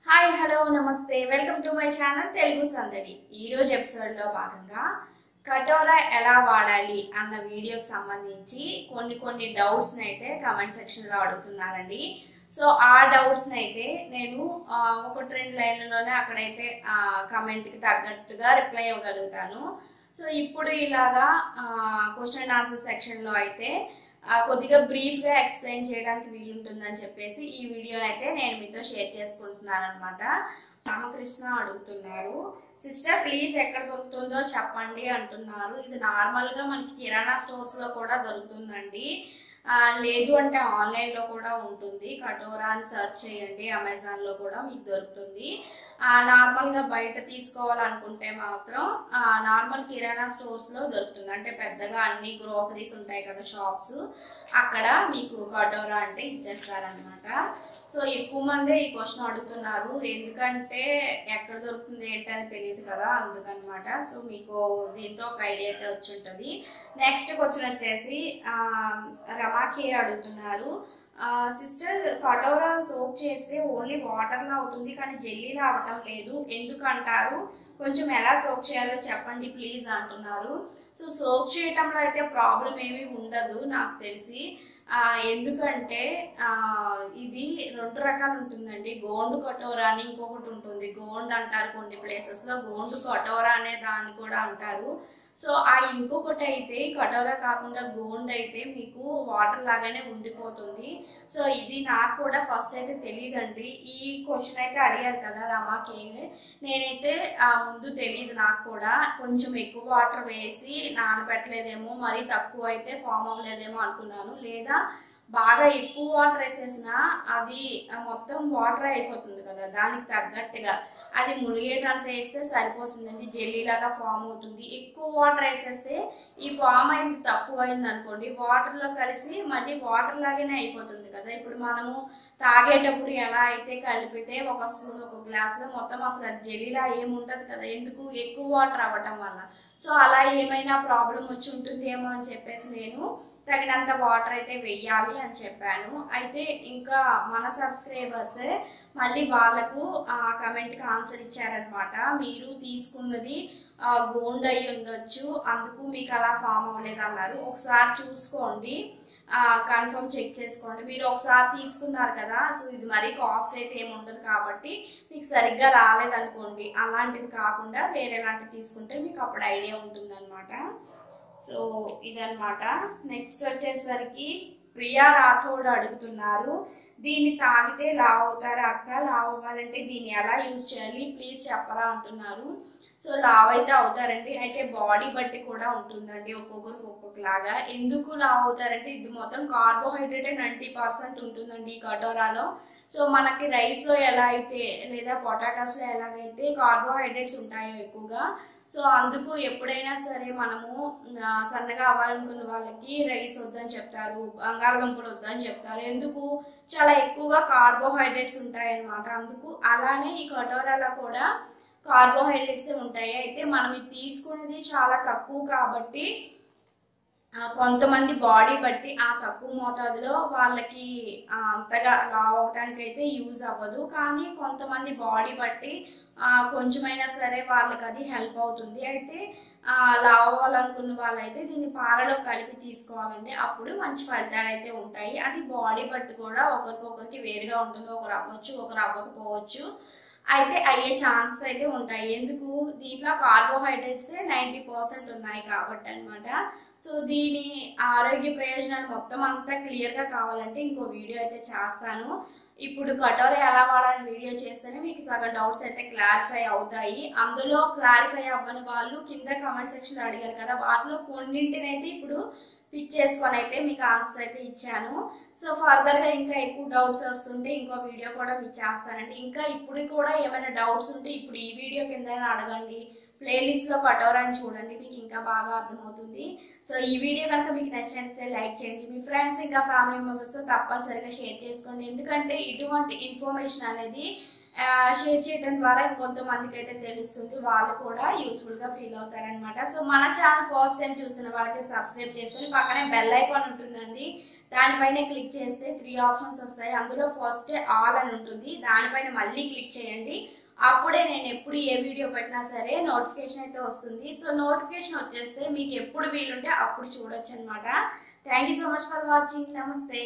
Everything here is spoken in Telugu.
హాయ్ హలో నమస్తే welcome to my channel Telugu సందడి. ఈరోజు ఎపిసోడ్లో భాగంగా కటోరా ఎలా వాడాలి అన్న వీడియోకి సంబంధించి కొన్ని డౌట్స్ని అయితే కమెంట్ సెక్షన్లో అడుగుతున్నారండి. సో ఆ డౌట్స్ని అయితే నేను ఒకటి రెండు లైన్లలోనే అక్కడైతే కమెంట్కి తగ్గట్టుగా రిప్లై ఇవ్వగలుగుతాను. సో ఇప్పుడు ఇలాగా క్వశ్చన్ అండ్ ఆన్సర్ సెక్షన్లో అయితే కొద్దిగా బ్రీఫ్గా ఎక్స్ప్లెయిన్ చేయడానికి వీలుంటుందని చెప్పేసి ఈ వీడియోని అయితే నేను మీతో షేర్ చేసుకుంటున్నాను అనమాట. రామకృష్ణ అడుగుతున్నారు, సిస్టర్ ప్లీజ్ ఎక్కడ దొరుకుతుందో చెప్పండి అంటున్నారు. ఇది నార్మల్గా మనకి కిరాణా స్టోర్స్లో కూడా దొరుకుతుందండి, లేదు అంటే ఆన్లైన్లో కూడా ఉంటుంది. కటోరా అని సెర్చ్ చేయండి, అమెజాన్లో కూడా మీకు దొరుకుతుంది. నార్మల్గా బయట తీసుకోవాలనుకుంటే మాత్రం నార్మల్ కిరాణా స్టోర్స్లో దొరుకుతుంది. అంటే పెద్దగా అన్ని గ్రోసరీస్ ఉంటాయి కదా షాప్స్, అక్కడ మీకు కటోరా అంటే ఇచ్చేస్తారనమాట. సో ఎక్కువ మంది ఈ క్వశ్చన్ అడుగుతున్నారు, ఎందుకంటే ఎక్కడ దొరుకుతుంది ఏంటని తెలియదు కదా, అందుకనమాట. సో మీకు దీంతో ఒక ఐడియా అయితే వచ్చి ఉంటుంది. నెక్స్ట్ క్వశ్చన్ వచ్చేసి రమాకి అడుగుతున్నారు, సిస్టర్ కటోరా సోక్ చేస్తే ఓన్లీ వాటర్లో అవుతుంది కానీ జెల్లీలో అవటం లేదు, ఎందుకంటారు? కొంచెం ఎలా సోక్ చేయాలో చెప్పండి ప్లీజ్ అంటున్నారు. సో సోక్ చేయటంలో అయితే ప్రాబ్లం ఏమీ ఉండదు నాకు తెలిసి, ఎందుకంటే ఇది రెండు రకాలు ఉంటుందండి. గోండు కటోరా అని ఇంకొకటి ఉంటుంది, గోండ్ అంటారు కొన్ని ప్లేసెస్లో, గోండు కటోరా అనే దాన్ని కూడా అంటారు. సో ఇంకొకటి అయితే కటోరా కాకుండా గోండ్ అయితే మీకు వాటర్ లాగానే ఉండిపోతుంది. సో ఇది నాకు కూడా ఫస్ట్ అయితే తెలియదండి. ఈ క్వశ్చన్ అయితే అడిగారు కదా రమాకి, నేనైతే ముందు తెలియదు నాకు కూడా. కొంచెం ఎక్కువ వాటర్ వేసి నానబెట్టలేదేమో, మరీ తక్కువ అయితే ఫామ్ అవ్వలేదేమో అనుకున్నాను. లేదా బాగా ఎక్కువ వాటర్ వేసేసినా అది మొత్తం వాటర్ అయిపోతుంది కదా, దానికి తగ్గట్టుగా అది మునిగేటంత వేస్తే సరిపోతుందండి, జెల్లీలాగా ఫామ్ అవుతుంది. ఎక్కువ వాటర్ వేసేస్తే ఈ ఫామ్ అయింది తక్కువ అయింది అనుకోండి, వాటర్లో కలిసి మళ్ళీ వాటర్ లాగానే అయిపోతుంది కదా. ఇప్పుడు మనము తాగేటప్పుడు ఎలా అయితే కలిపితే ఒక స్పూన్ ఒక గ్లాసులో మొత్తం అసలు అది జెల్లీలా ఏముంటుంది కదా, ఎందుకు ఎక్కువ వాటర్ అవ్వటం వల్ల. సో అలా ఏమైనా ప్రాబ్లం వచ్చి ఉంటుందేమో అని చెప్పేసి నేను తగినంత వాటర్ అయితే వెయ్యాలి అని చెప్పాను. అయితే ఇంకా మన సబ్స్క్రైబర్సే మళ్ళీ వాళ్ళకు కమెంట్కి ఆన్సర్ ఇచ్చారనమాట, మీరు తీసుకున్నది గోండ్ అయి ఉండొచ్చు, అందుకు మీకు అలా ఫామ్ అవ్వలేదు అన్నారు. ఒకసారి చూసుకోండి, కన్ఫర్మ్ చెక్ చేసుకోండి. మీరు ఒకసారి తీసుకున్నారు కదా, సో ఇది మరీ కాస్ట్ అయితే ఏమి ఉండదు కాబట్టి మీకు సరిగ్గా రాలేదనుకోండి, అలాంటిది కాకుండా వేరేలాంటివి తీసుకుంటే మీకు అప్పుడు ఐడియా ఉంటుందన్నమాట. సో ఇదన్నమాట. నెక్స్ట్ వచ్చేసరికి ప్రియా రాథోడ్ అడుగుతున్నారు, దీన్ని తాగితే లావ్ అవుతారా అక్క? లావ్ అవ్వాలంటే దీన్ని ఎలా యూజ్ చేయాలి ప్లీజ్ చెప్పరా అంటున్నారు. సో లావ్ అయితే అవుతారండి, అయితే బాడీ బట్టి కూడా ఉంటుందండి, ఒక్కొక్కరికి ఒక్కొక్కలాగా. ఎందుకు లావ్ అవుతారంటే ఇది మొత్తం కార్బోహైడ్రేట్ 90% ఉంటుందండి ఈ కటోరాలో. సో మనకి రైస్లో ఎలా అయితే లేదా పొటాటోస్లో ఎలాగైతే కార్బోహైడ్రేట్స్ ఉంటాయో ఎక్కువగా, సో అందుకు ఎప్పుడైనా సరే మనము సన్నగా అవ్వాలనుకున్న వాళ్ళకి రైస్ వద్దని చెప్తారు, బంగాళదుంపలు వద్దని చెప్తారు. ఎందుకు? చాలా ఎక్కువగా కార్బోహైడ్రేట్స్ ఉంటాయన్నమాట. అందుకు అలానే ఈ కటోరాలో కూడా కార్బోహైడ్రేట్స్ ఉంటాయి. అయితే మనం ఇది తీసుకునేది చాలా తక్కువ కాబట్టి కొంతమంది బాడీ బట్టి ఆ తక్కువ మోతాదులో వాళ్ళకి అంతగా లావ్ అవడానికి అయితే యూజ్ అవ్వదు, కానీ కొంతమంది బాడీ బట్టి కొంచెమైనా సరే వాళ్ళకి అది హెల్ప్ అవుతుంది. అయితే లావ్ అవ్వాలనుకున్న వాళ్ళైతే దీన్ని పాలలో కలిపి తీసుకోవాలండి, అప్పుడు మంచి ఫలితాలు అయితే ఉంటాయి. అది బాడీ బట్టి కూడా ఒకరికొకరికి వేరుగా ఉంటుంది, ఒకరు అవ్వచ్చు ఒకరు అవ్వకపోవచ్చు, అయితే అయ్యే ఛాన్సెస్ అయితే ఉంటాయి. ఎందుకు? దీంట్లో కార్బోహైడ్రేట్స్ 90% ఉన్నాయి కాబట్టి అనమాట. సో దీని ఆరోగ్య ప్రయోజనాలు మొత్తం అంతా క్లియర్గా కావాలంటే ఇంకో వీడియో అయితే చేస్తాను. ఇప్పుడు కటోరా ఎలా వాడాలని వీడియో చేస్తేనే మీకు సగం డౌట్స్ అయితే క్లారిఫై అవుతాయి. అందులో క్లారిఫై అవ్వని వాళ్ళు కింద కామెంట్ సెక్షన్లో అడిగారు కదా, వాటిలో కొన్నింటిని అయితే ఇప్పుడు పిక్ చేసుకొని అయితే మీకు ఆన్సర్స్ అయితే ఇచ్చాను. సో ఫర్దర్గా ఇంకా ఎక్కువ డౌట్స్ వస్తుంటే ఇంకో వీడియో కూడా మీకు చేస్తానండి. ఇంకా ఇప్పుడు కూడా ఏమైనా డౌట్స్ ఉంటే ఇప్పుడు ఈ వీడియో కింద అడగండి, ప్లేలిస్ట్లో కటోరా అని చూడండి, మీకు ఇంకా బాగా అర్థమవుతుంది. సో ఈ వీడియో కనుక మీకు నచ్చినట్లయితే లైక్ చేయండి, మీ ఫ్రెండ్స్ ఇంకా ఫ్యామిలీ మెంబర్స్తో తప్పనిసరిగా షేర్ చేసుకోండి. ఎందుకంటే ఇటువంటి ఇన్ఫర్మేషన్ అనేది షేర్ చేయడం ద్వారా ఇంకొంతమందికి అయితే తెలుస్తుంది, వాళ్ళు కూడా యూస్ఫుల్గా ఫీల్ అవుతారనమాట. సో మన ఛానల్ ఫస్ట్ టైం చూస్తున్న వాళ్ళకి సబ్స్క్రైబ్ చేసుకొని పక్కనే బెల్ ఐకాన్ ఉంటుందండి, దానిపైన క్లిక్ చేస్తే 3 ఆప్షన్స్ వస్తాయి. అందులో ఫస్ట్ ఆల్ అని ఉంటుంది, దానిపైన మళ్ళీ క్లిక్ చేయండి. అప్పుడే నేను ఎప్పుడు ఏ వీడియో పెట్టినా సరే నోటిఫికేషన్ అయితే వస్తుంది. సో నోటిఫికేషన్ వచ్చేస్తే మీకు ఎప్పుడు వీలుంటే అప్పుడు చూడొచ్చు అనమాట. Thank you so much for watching. నమస్తే.